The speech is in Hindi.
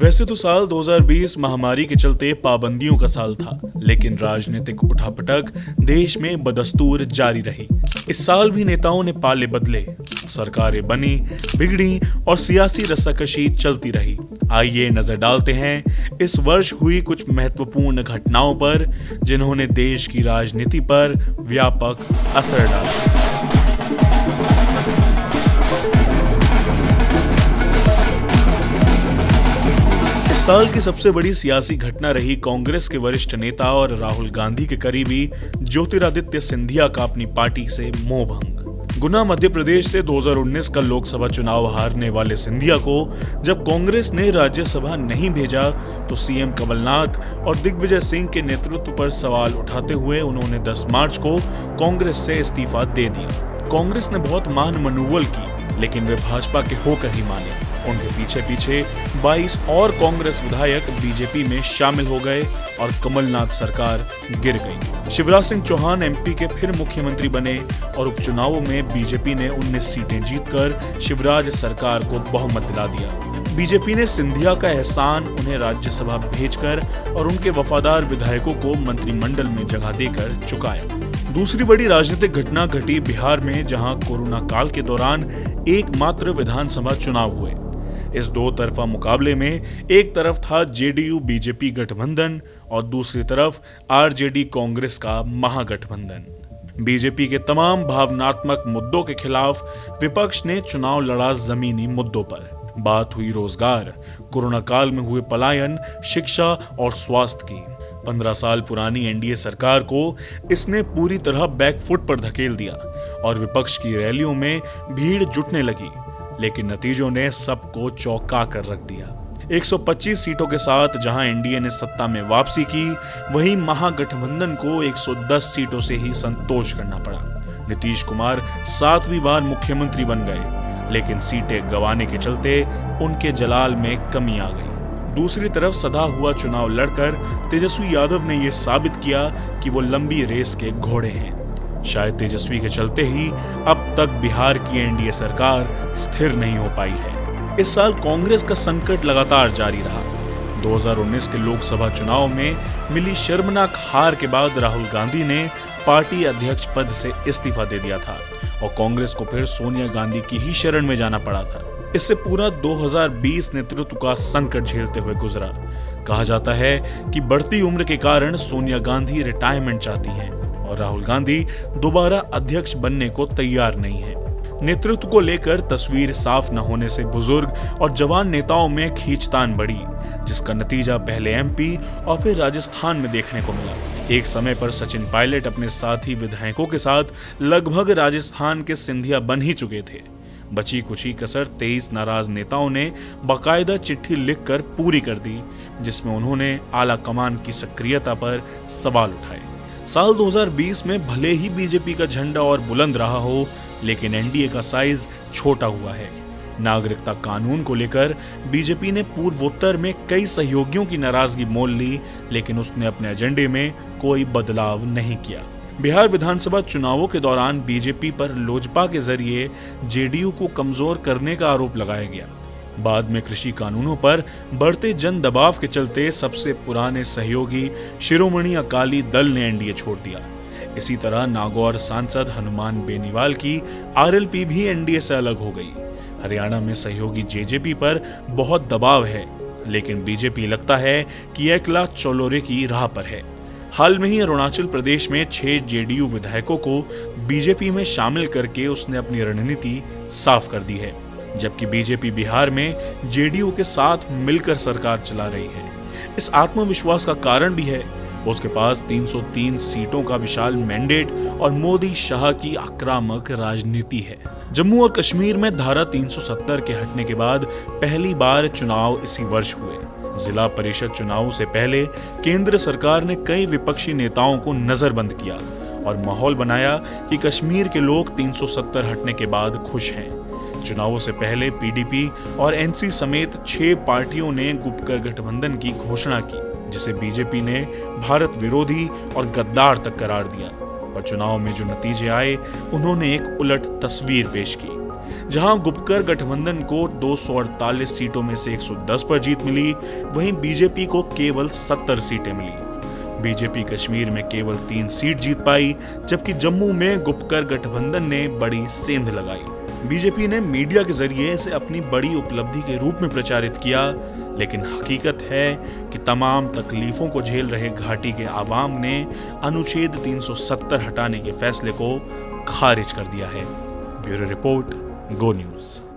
वैसे तो साल 2020 महामारी के चलते पाबंदियों का साल था, लेकिन राजनीतिक उठापटक देश में बदस्तूर जारी रही। इस साल भी नेताओं ने पाले बदले, सरकारें बनी, बिगड़ी और सियासी रस्साकशी चलती रही। आइए नजर डालते हैं इस वर्ष हुई कुछ महत्वपूर्ण घटनाओं पर, जिन्होंने देश की राजनीति पर व्यापक असर डाला। साल की सबसे बड़ी सियासी घटना रही कांग्रेस के वरिष्ठ नेता और राहुल गांधी के करीबी ज्योतिरादित्य सिंधिया का अपनी पार्टी से मोहभंग। गुना मध्य प्रदेश से 2019 का लोकसभा चुनाव हारने वाले सिंधिया को जब कांग्रेस ने राज्यसभा नहीं भेजा तो सीएम कमलनाथ और दिग्विजय सिंह के नेतृत्व पर सवाल उठाते हुए उन्होंने 10 मार्च को कांग्रेस से इस्तीफा दे दिया। कांग्रेस ने बहुत मान मनूवल की, लेकिन वे भाजपा के होकर ही माने। उनके पीछे पीछे 22 और कांग्रेस विधायक बीजेपी में शामिल हो गए और कमलनाथ सरकार गिर गई। शिवराज सिंह चौहान एमपी के फिर मुख्यमंत्री बने और उपचुनावों में बीजेपी ने 19 सीटें जीतकर शिवराज सरकार को बहुमत दिला दिया। बीजेपी ने सिंधिया का एहसान उन्हें राज्यसभा भेजकर और उनके वफादार विधायकों को मंत्रिमंडल में जगह देकर चुकाया। दूसरी बड़ी राजनीतिक घटना घटी बिहार में, जहां कोरोना काल के दौरान एकमात्र विधानसभा चुनाव हुए। इस दो तरफा मुकाबले में एक तरफ था जेडीयू बीजेपी गठबंधन और दूसरी तरफ आरजेडी कांग्रेस का महागठबंधन। बीजेपी के तमाम भावनात्मक मुद्दों के खिलाफ विपक्ष ने चुनाव लड़ा जमीनी मुद्दों पर। बात हुई रोजगार, कोरोना काल में हुए पलायन, शिक्षा और स्वास्थ्य की। 15 साल पुरानी एनडीए सरकार को इसने पूरी तरह बैकफुट पर धकेल दिया और विपक्ष की रैलियों में भीड़ जुटने लगी, लेकिन नतीजों ने सबको चौंका कर रख दिया। 125 सीटों के साथ जहां एनडीए ने सत्ता में वापसी की, वहीं महागठबंधन को 110 सीटों से ही संतोष करना पड़ा। नीतीश कुमार 7वीं बार मुख्यमंत्री बन गए, लेकिन सीटें गंवाने के चलते उनके जलाल में कमी आ गई। दूसरी तरफ सधा हुआ चुनाव लड़कर तेजस्वी यादव ने यह साबित किया कि वो लंबी रेस के घोड़े हैं। शायद तेजस्वी के चलते ही अब तक बिहार की एनडीए सरकार स्थिर नहीं हो पाई है। इस साल कांग्रेस का संकट लगातार जारी रहा। 2019 के लोकसभा चुनाव में मिली शर्मनाक हार के बाद राहुल गांधी ने पार्टी अध्यक्ष पद से इस्तीफा दे दिया था और कांग्रेस को फिर सोनिया गांधी की ही शरण में जाना पड़ा था। इससे पूरा 2020 नेतृत्व का संकट झेलते हुए गुजरा। कहा जाता है कि बढ़ती उम्र के कारण सोनिया गांधी रिटायरमेंट चाहती हैं और राहुल गांधी दोबारा अध्यक्ष बनने को तैयार नहीं है। नेतृत्व को लेकर तस्वीर साफ न होने से बुजुर्ग और जवान नेताओं में खींचतान बढ़ी, जिसका नतीजा पहले एमपी और फिर राजस्थान में देखने को मिला। एक समय पर सचिन पायलट अपने साथी विधायकों के साथ लगभग राजस्थान के सिंधिया बन ही चुके थे। बची कुची कसर 23 नाराज नेताओं ने बाकायदा चिट्ठी लिखकर पूरी कर दी, जिसमें उन्होंने आला कमान की सक्रियता पर सवाल उठाए। साल 2020 में भले ही बीजेपी का झंडा और बुलंद रहा हो, लेकिन एनडीए का साइज छोटा हुआ है। नागरिकता कानून को लेकर बीजेपी ने पूर्वोत्तर में कई सहयोगियों की नाराजगी मोल ली, लेकिन उसने अपने एजेंडे में कोई बदलाव नहीं किया। बिहार विधानसभा चुनावों के दौरान बीजेपी पर लोजपा के जरिए जेडीयू को कमजोर करने का आरोप लगाया गया। बाद में कृषि कानूनों पर बढ़ते जन दबाव के चलते सबसे पुराने सहयोगी शिरोमणि अकाली दल ने एनडीए छोड़ दिया। इसी तरह नागौर सांसद हनुमान बेनीवाल की आरएलपी भी एनडीए से अलग हो गई। हरियाणा में सहयोगी जेजेपी पर बहुत दबाव है, लेकिन बीजेपी लगता है कि एकला चौलोरे की राह पर है। हाल में ही अरुणाचल प्रदेश में 6 जेडीयू विधायकों को बीजेपी में शामिल करके उसने अपनी रणनीति साफ कर दी है, जबकि बीजेपी बिहार में जेडीयू के साथ मिलकर सरकार चला रही है। इस आत्मविश्वास का कारण भी है उसके पास 303 सीटों का विशाल मैंडेट और मोदी शाह की आक्रामक राजनीति है। जम्मू और कश्मीर में धारा 370 के हटने के बाद पहली बार चुनाव इसी वर्ष हुए। जिला परिषद चुनाव से पहले केंद्र सरकार ने कई विपक्षी नेताओं को नजरबंद किया और माहौल बनाया कि कश्मीर के लोग 370 हटने के बाद खुश हैं। चुनावों से पहले पीडीपी और एनसी समेत 6 पार्टियों ने गुप्तकर गठबंधन की घोषणा की, जिसे बीजेपी ने भारत विरोधी और गद्दार तक करार दिया। पर चुनाव में जो नतीजे आए, उन्होंने एक उलट तस्वीर पेश की। जहां गुपकर गठबंधन को 248 सीटों में से 110 पर जीत मिली, वहीं बीजेपी को केवल 70 सीटें मिली। बीजेपी कश्मीर में केवल 3 सीट जीत पाई, जबकि जम्मू में गुपकर गठबंधन ने बड़ी सेंध लगाई। बीजेपी ने मीडिया के जरिए इसे अपनी बड़ी उपलब्धि के रूप में प्रचारित किया, लेकिन हकीकत है कि तमाम तकलीफों को झेल रहे घाटी के आवाम ने अनुच्छेद 370 हटाने के फैसले को खारिज कर दिया है। ब्यूरो रिपोर्ट, गो न्यूज़।